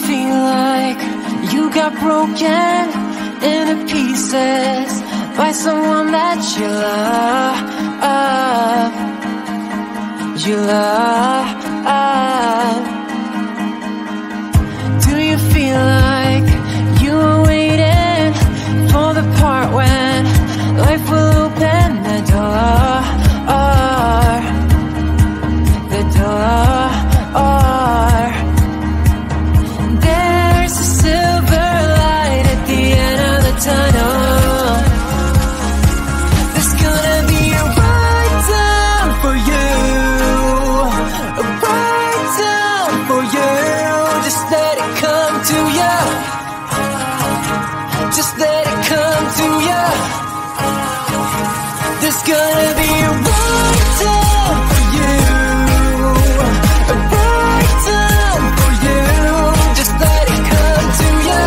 feel like you got broken into pieces by someone that you love? You love. Do you feel like you are waiting for the part when life will open the door? The door. There's a silver light at the end of the tunnel. There's gonna be a right time for you, a right time for you. Just let it come to you. Just let it come to you. There's gonna be a right time for you, a right time for you. Just let it come to you.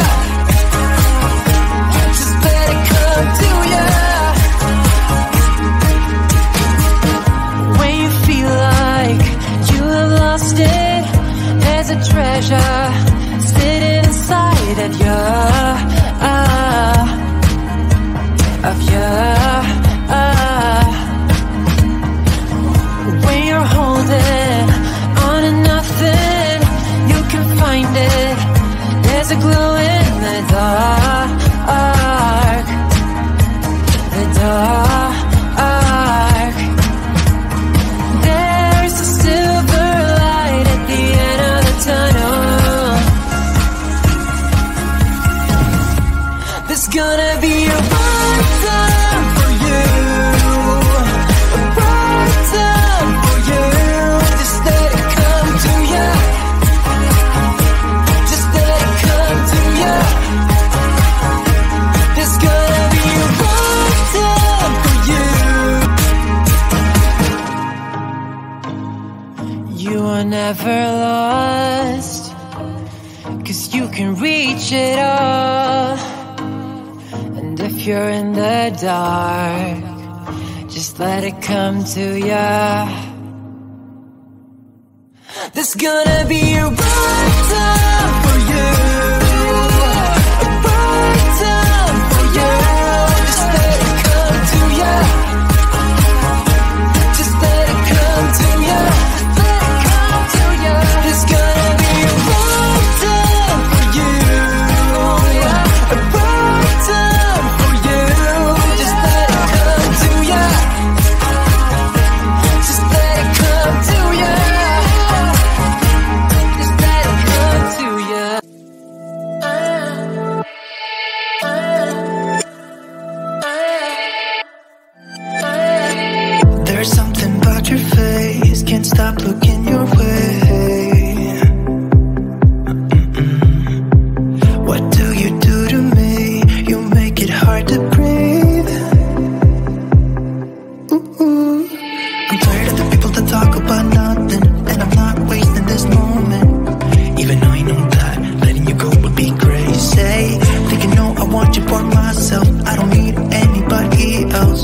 Just let it come to you. When you feel like you have lost it, there's a treasure sitting inside of you, when you're holding on to nothing, you can find it. There's a glow in the dark, the dark. There's a silver light at the end of the tunnel. There's gonna be a right time for you, a right time for you. Just let it come to you. Just let it come to you. There's gonna be a right time for you. You are never lost, 'cause you can reach it all. And if you're in the dark, just let it come to ya. There's gonna be a right time for you, a right time for you. Just let it come to ya. Just let it come to ya. Let it come to ya. There's gonna be a right time for you, a right time for you. Just let it come to ya. Just let it come to ya. Just let it come to ya. There's something about your face, can't stop looking your way. What do you do to me? You make it hard to breathe. I'm tired of the people that talk about nothing, and I'm not wasting this moment. Even though I know that letting you go would be crazy. Thinking, no, I want you for myself. I don't need anybody else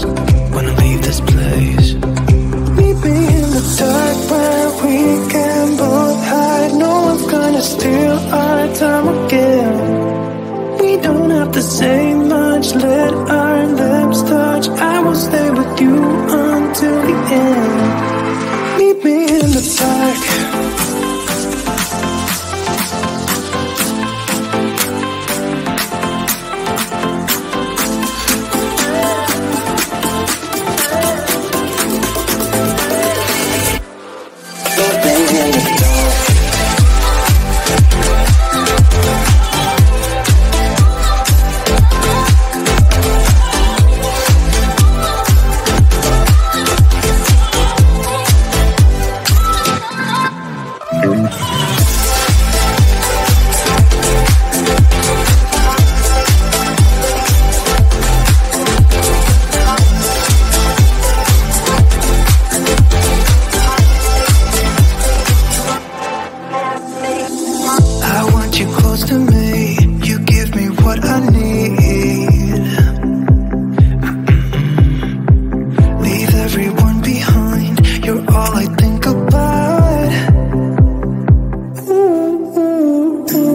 when I leave this place. Meet me in the dark where we can both hide. No one's gonna steal our time again. We don't have to say much, let our lips touch. I will stay with you until the end. Meet me in the dark.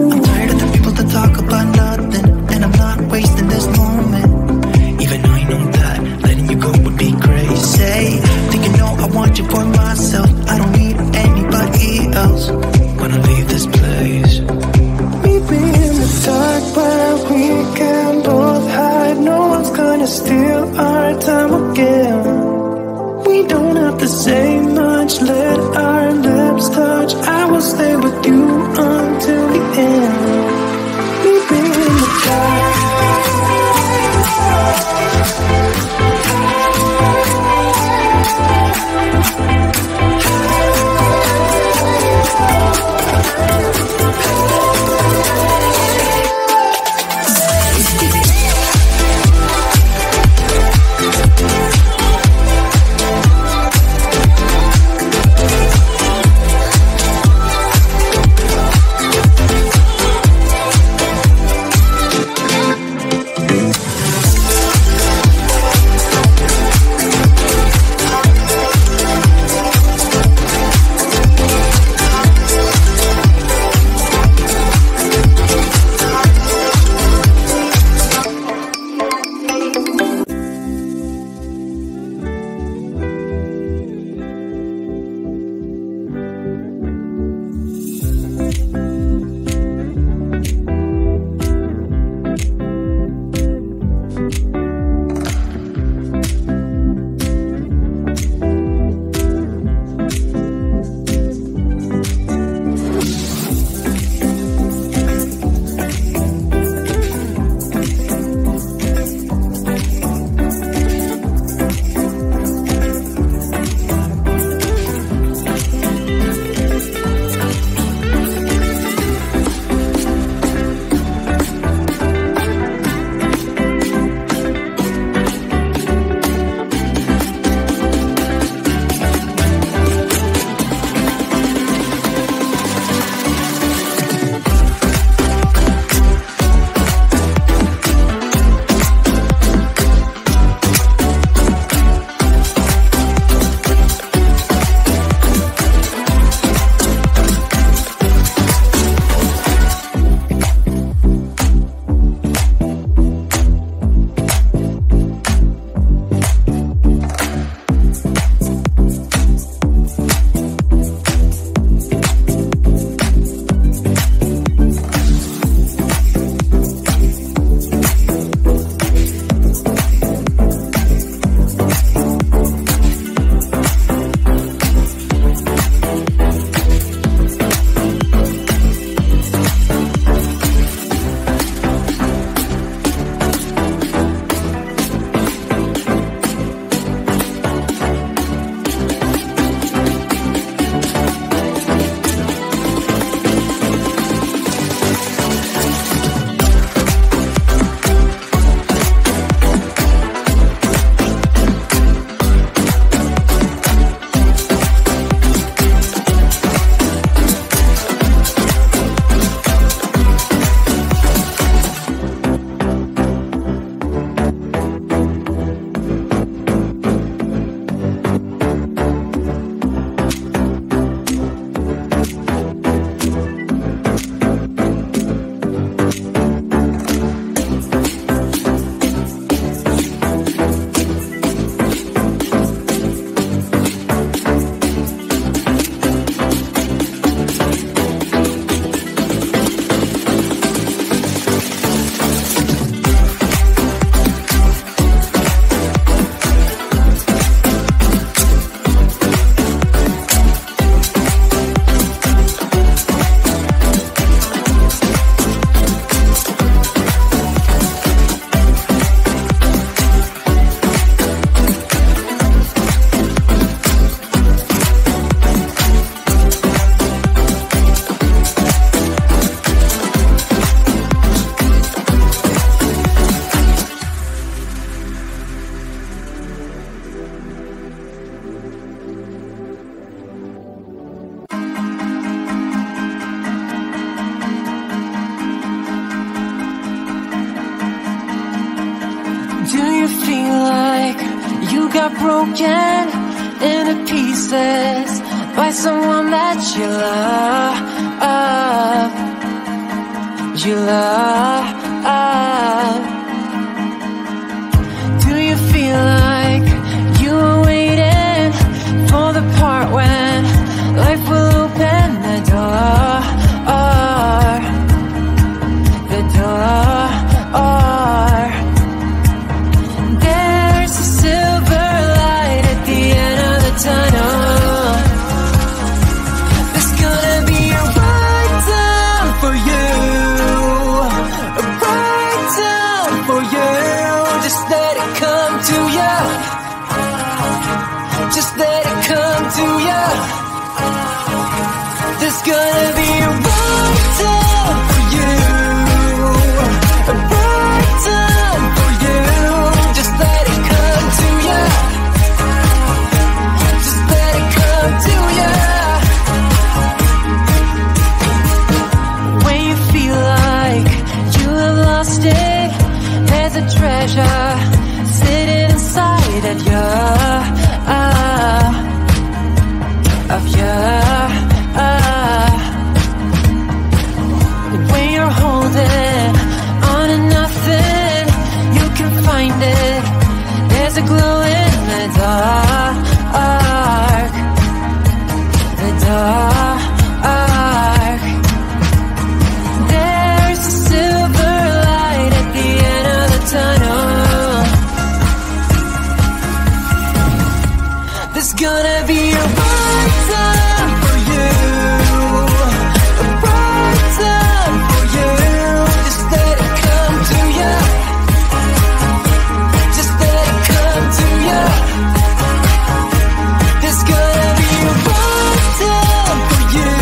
I'm tired wanna leave this place. Meet me in the dark where we can both hide. No one's gonna steal our time again. We don't have to say much, let our lips touch. I will stay with you until the end. Meet me in the dark. got broken into pieces by someone that you love. You love. Do you feel like you were waiting for the part when life will open the door? There's gonna be a right time for you, a right time for you. Just let it come to ya. Just let it come to ya. When you feel like you have lost it, there's a treasure sitting inside of you, of you. When you're holding on to nothing, you can find it. There's a glow in the dark, the dark. There's a silver light at the end of the tunnel. There's gonna be a right time for you, a right time for you. Just let it come to ya. Just let it come to ya. There's gonna be a right time for you,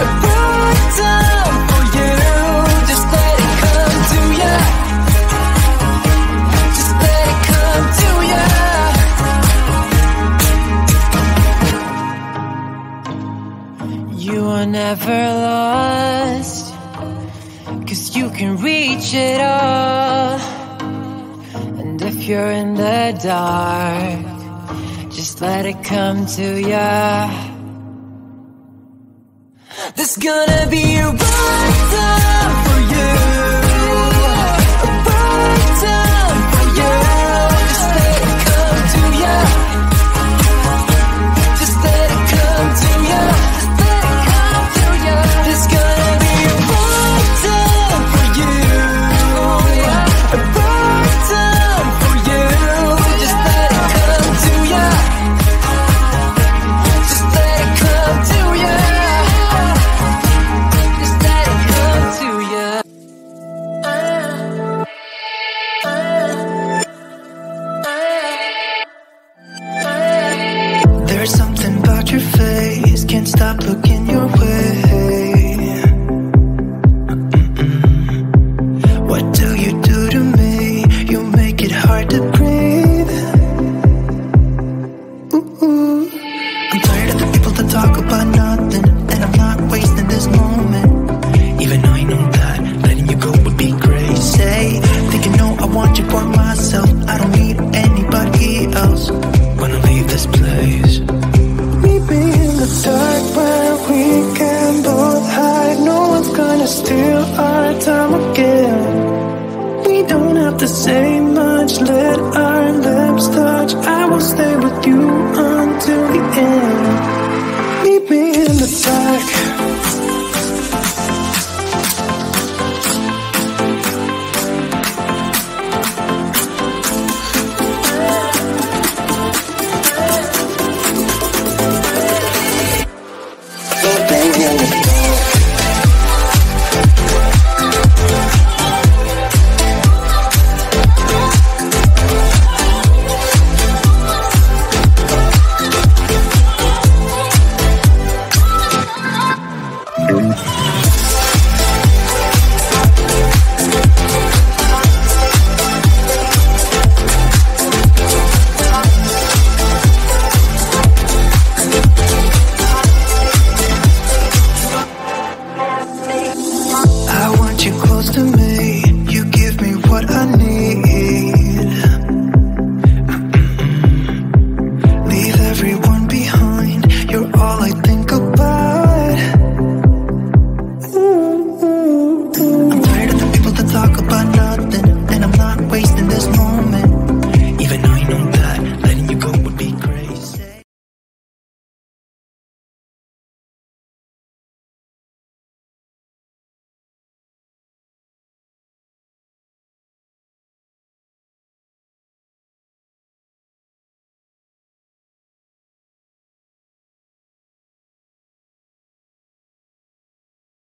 a right time for you. Just let it come to ya. Just let it come to ya. You are never lost, 'cause you can reach it all. And if you're in the dark, just let it come to ya. There's gonna be a right time.